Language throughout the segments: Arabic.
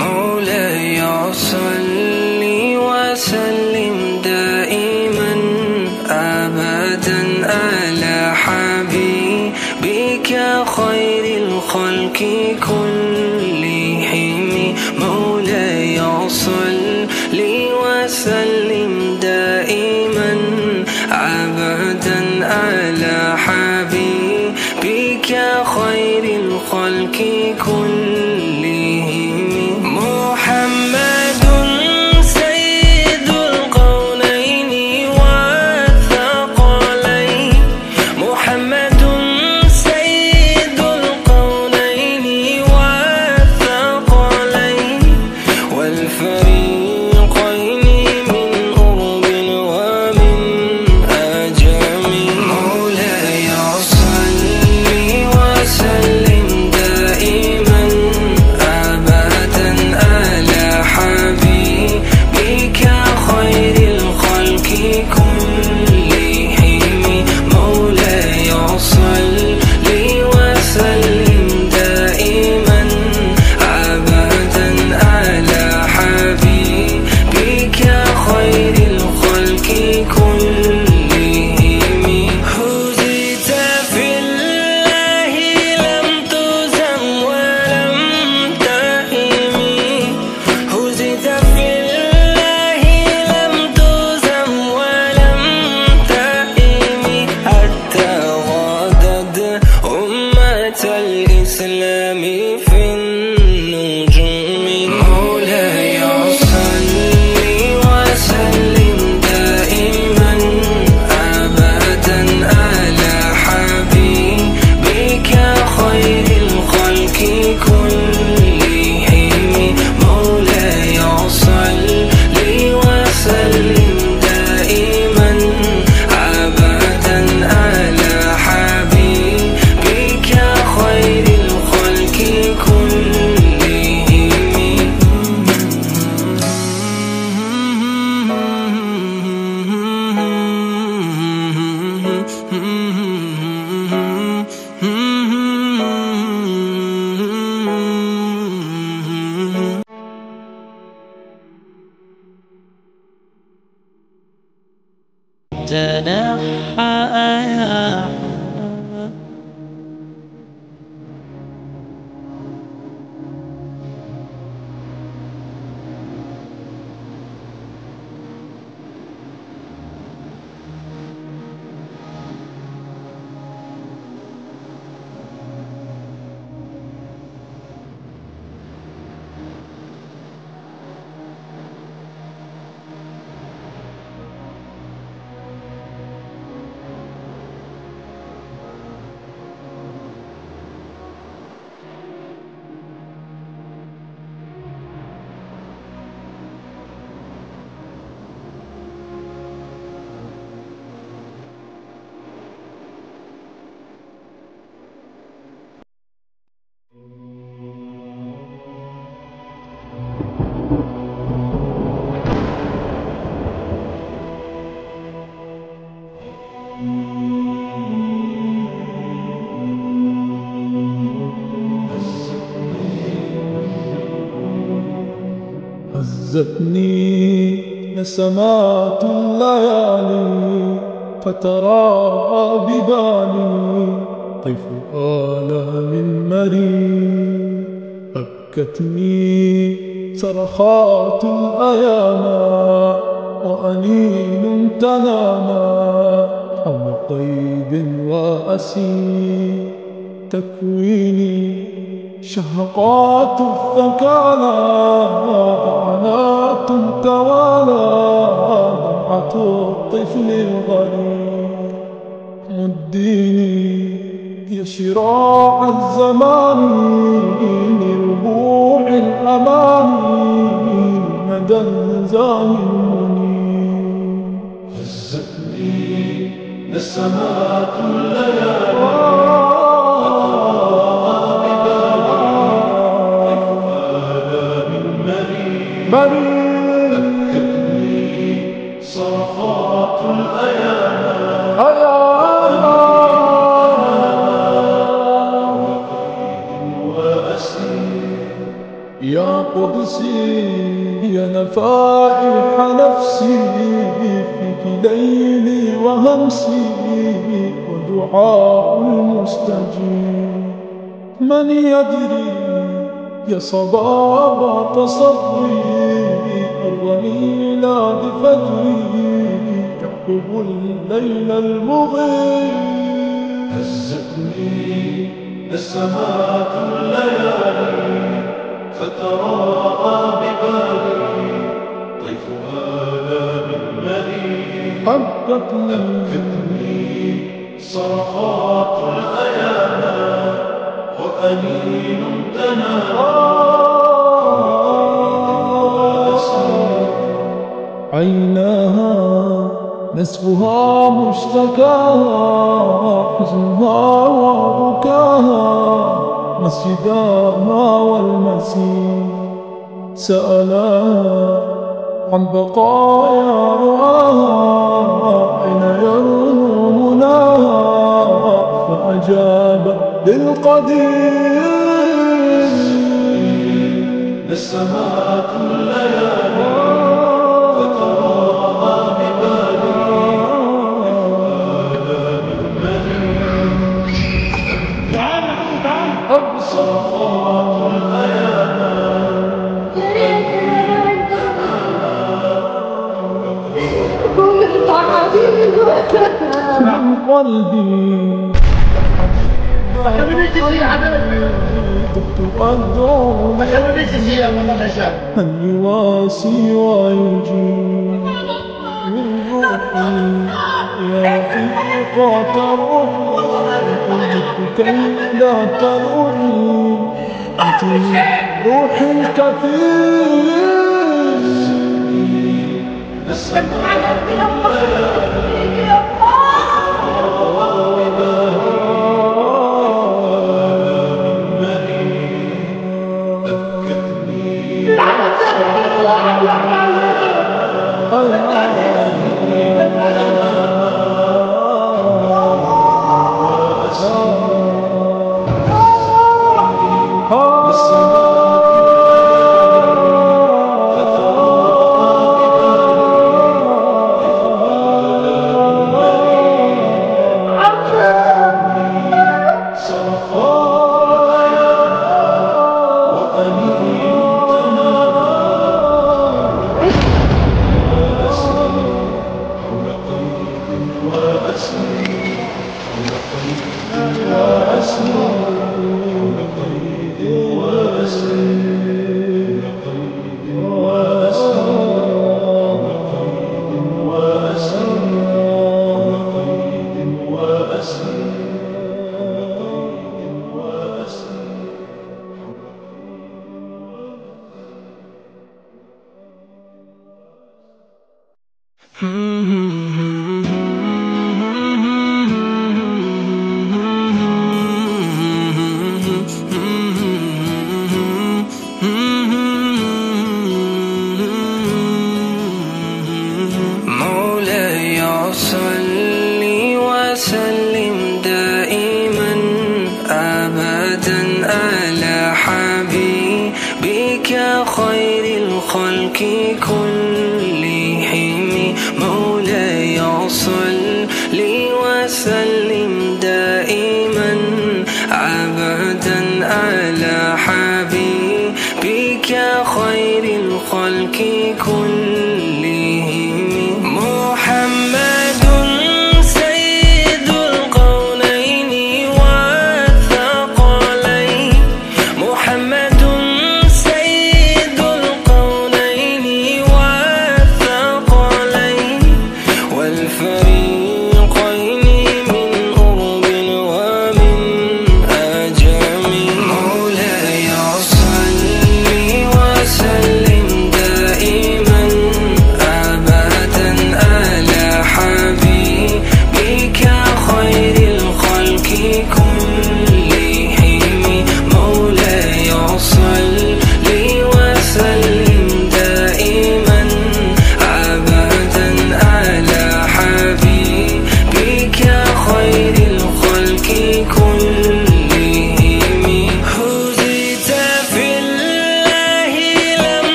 مولاي صل وسلم دائما أبدا على حبيبك خير الخلق كلهم. مولاي صل وسلم دائما أبدا على حبيبك خير الخلق كلهم. محمد سيد القولين والثقلين، محمد سيد القولين والثقلين والفريقين من أرب ومن أجم. مولاي صل وسلم دائما أبدا على حبيبك خير الخلق كلهم. مولاي صل وسلم دائما أبدا على حبيبك خير الخلق كلهم. هزيت في الله لم تزم ولم تهم، هزيت في الله لم تزم ولم تهم، حتى غادت أمة الإسلام في النجوم. مولاي صل وسلم دائما أبدا على حبيبك خير الخلق كلهم. مولاي صل وسلم دائما أبدا على حبيبك خير الخلق كلهم. تنحى هزتني نسمات الليالي فتراءى ببالي طيف آلام مريض. أبكتني صرخات الأيام وأنين تنامى حول قيد وأسير. تكويني شهقات الثكالى عنات توالى دمعة الطفل الغريب. مديني يا شراع الزمان لربوع الأمان مدى النزام المنير. هزتني نسمات الليالي ذكرني صرخات الأيام يا قدسي يا نفائح نفسي فيك ليلي وهمسي ودعاء المستجيب. من يدري يا صبابة صدري الرميلات فجري يحكم الليل المغيب. هزتني نسمات الليالي فتراءى ببالي طيفها لا من مليء. أبكتني صرخات الأيام وأنين عيناها نسفها مشتكاها حزنها وبكاها مسجداها والمسيح سألاها عن بقايا رؤاها أين يرنو مناها فأجاب للقدير. نسمات الليالي فتراها ببالي صرخات الأيام قلبي كنت أدعو أن يواسي ويجيب من روحي يا حقيقة روحي قلت كي لا تروحي أنت روحي الكثير. مولاي صل وسلم دائما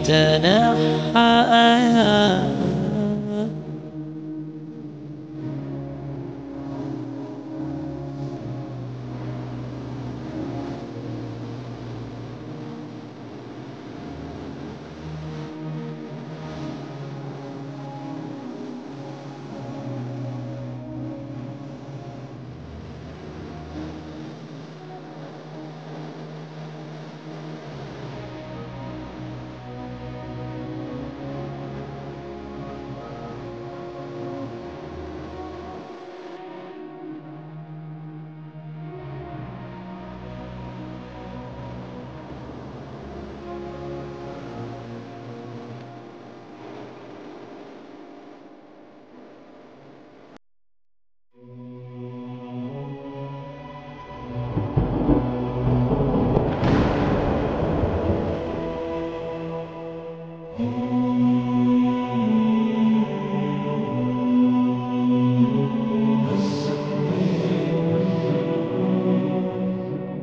تنحى.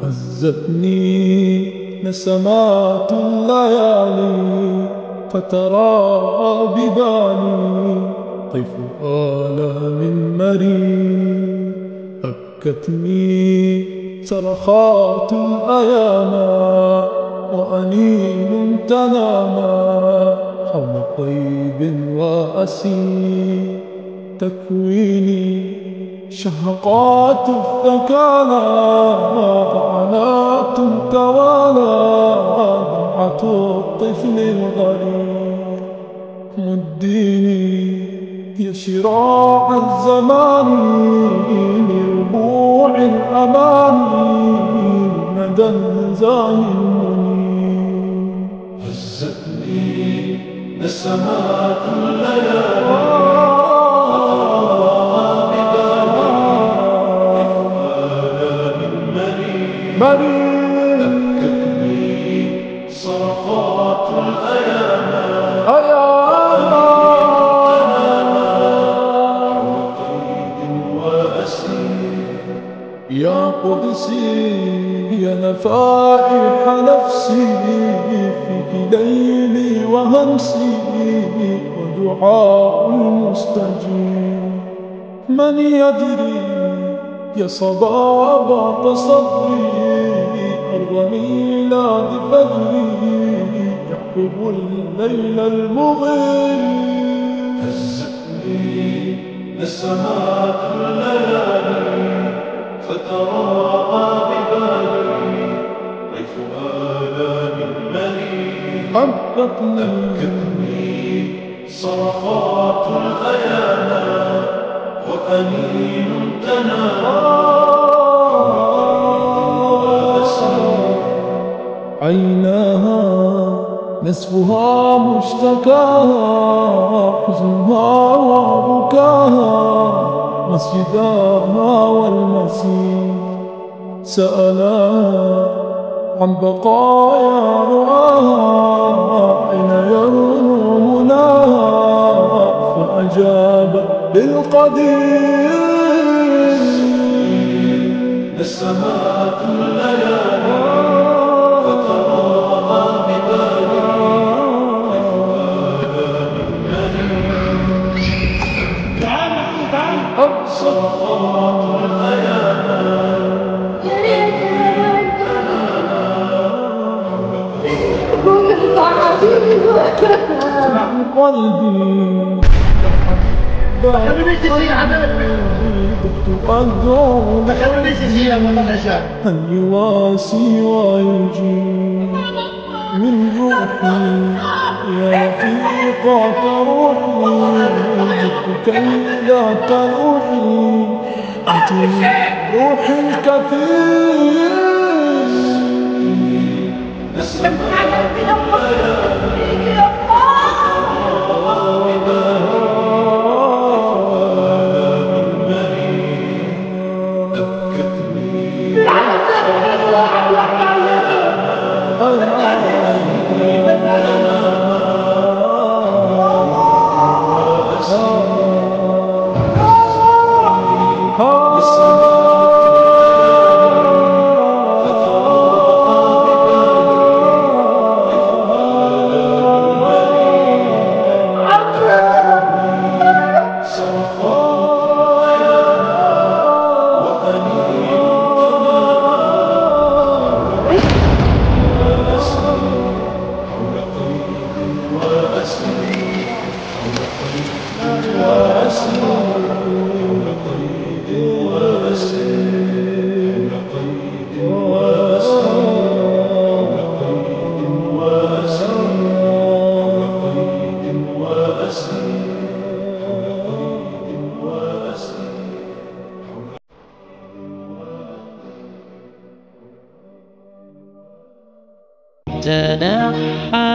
هزتني نسمات الليالي فترى ببالي طيف آلام مريض. أبكتني صرخات الأيام وأنين تنامى حول طيب وأسير. تكويني شهقات الثكالى فعنات توالى دمعة الطفل الغريب. مديني يا شراع الزمان لربوع الأمان مدى زاهي منيب. هزتني نسمات الليالي أبكتني صرخات الأيام وأسير. يا قدسي يا نفائح نفسي فيك ليلي وهمسي ودعاء المستجيب. من يدري يا صبابة صدري أرض ميلاد فجري يحكم الليل المغيب. هزتني نسمات الليالي فتراءى ببالي طيف آلام مريض. أبكتني صرخات الأيام وأنين تنام. عيناها نسفها مشتكاها حزنها وبكاها مسجداها والمسيح. سألاها عن بقايا رؤاها أين يرنو مناها فأجاب بالقدير. نسمات الليالي فتراءى ببالي طيف آلام مريض. أبصرات الأيام عن قلبي أن يواسي ويجيب من روحي يا رفيقة روحي جئتك لا تروحي أنت روحي الكثير. تنحى